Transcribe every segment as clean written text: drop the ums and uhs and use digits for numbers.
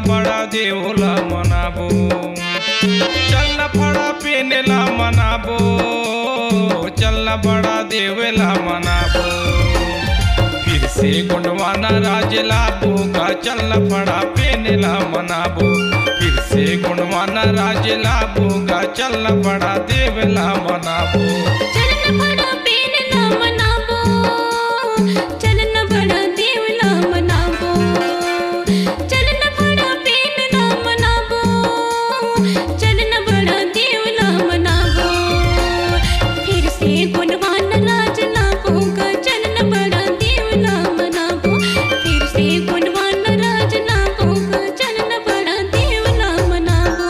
बड़ा देवला मनाबो, चलना फड़ा पेनेला मनाबो, चलना बड़ा देवेला मनाबो। फिर से गुंडवाना राज लाबोगा, चलना फड़ा पेनेला मनाबो। फिर से गुंडवाना राज लाबोगा, चलना बड़ा देवेला मनाबो। चलना बड़ा पेनेला मनाबो, चलना बड़ा देवला मनाबो। चलना बड़ा पेनेला मनाबो, चलना बड़ा देवला मनाबो। फिर से गुणवान राज लाबोगा, चलना बड़ा देवला मनाबो। फिर से गुणवान राज लाबोगा, चलना बड़ा देवला मनाबो।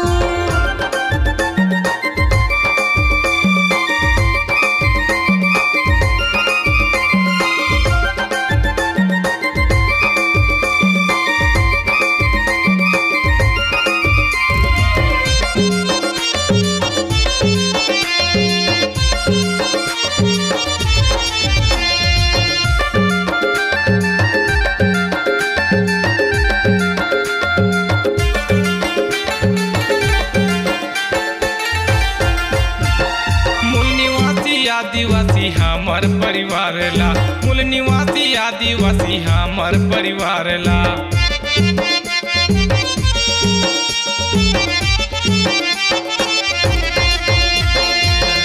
आदिवासी हमार परिवार ला, मूल निवासी आदिवासी हमार परिवार ला।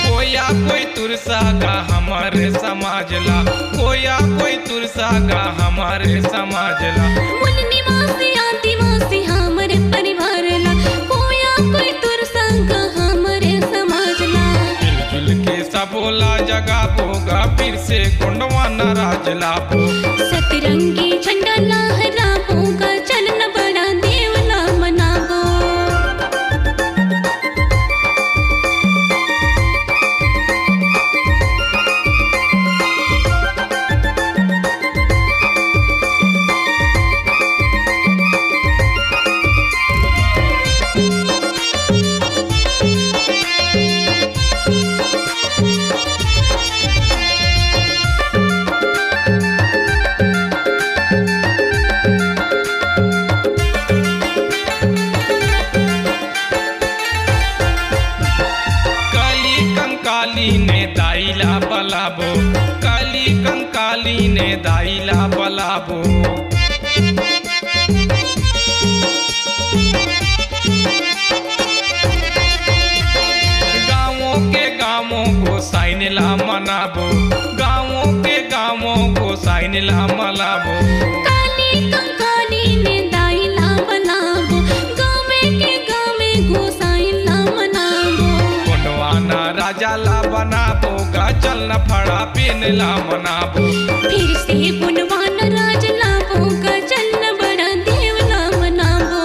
कोया कोई तुरसा का हमारे समाज ला, कोया कोई तुरसा का हमारे समाज ला। मूल निवासी आदिवासी हमारे परिवार ला, कोया कोई तुरसा का हमारे समाज ला। मिलजुल के सबोला जगा बोगा, फिर से गुंडवाना राज लाबो। सतरंगी झंडा लहराबोगा, चलना बड़ा देवला मनाबो। काली ने दाइला बलाबो, काली कंकाली ने दाइला बलाबो। गाँवों के गाँवों को साइनला मनाबो, गाँवों के गाँवों को साइनला मनाबो। काली कंकाली ने दाइला बलाबो, गाँव के गाँव को साइनला मनाबो। गुंडवाना राजा ला बनाबोगा, चलना फड़ा पेनेला मनाबो। फिर से गुणवान राज लाबोगा, चलना बड़ा देवला मनाबो।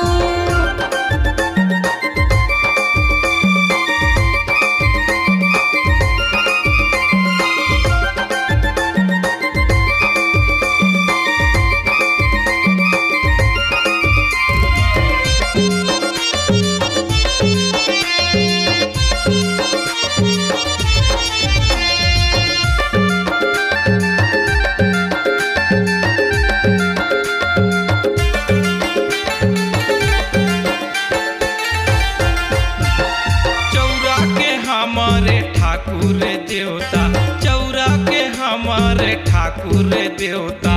ठाकुर देवता, चौरा के हमारे ठाकुर देवता।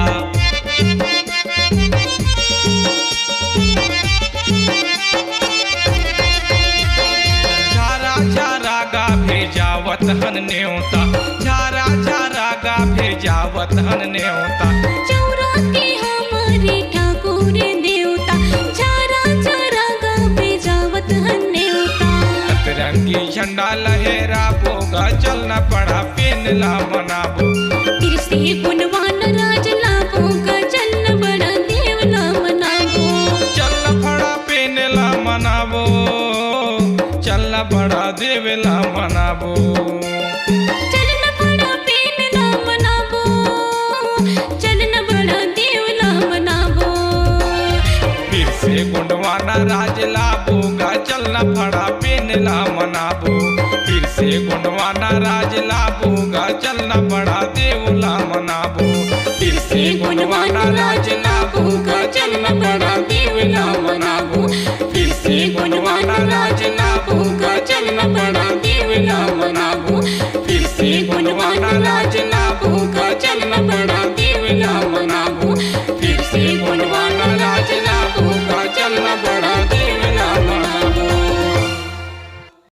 झारा झारा गा भेजावत हन न्योता, झारा झारा गा भेजावत हन न्योता। चौरा के हमारे ठाकुर देवता, झारा झारा गा भेजावत हन न्योता। सतरंगी झंडा लहरा बोगा, चलना पड़ा पेनेला मनाबो। फिर से गुणवान राज लाबोगा, चलना बड़ा देवला मनाबो। चलना पड़ा पेनेला मनाबो, चलना बड़ा देवेला मनाबो। चलना बड़ा पेनेला मनाबो, चलना बड़ा देवला मनाबो। फिर से गुंडवाना राज लाबोगा, चलना फड़ा पेनेला मनाबो। फिर से गुंडवाना राज लाबोगा, चलना बड़ा देवला मनाबो। फिर से गुंडवाना राज लाबोगा, चलना बड़ा देवला मनाबो। गुणवाना राज लाबू गा चलना बड़ा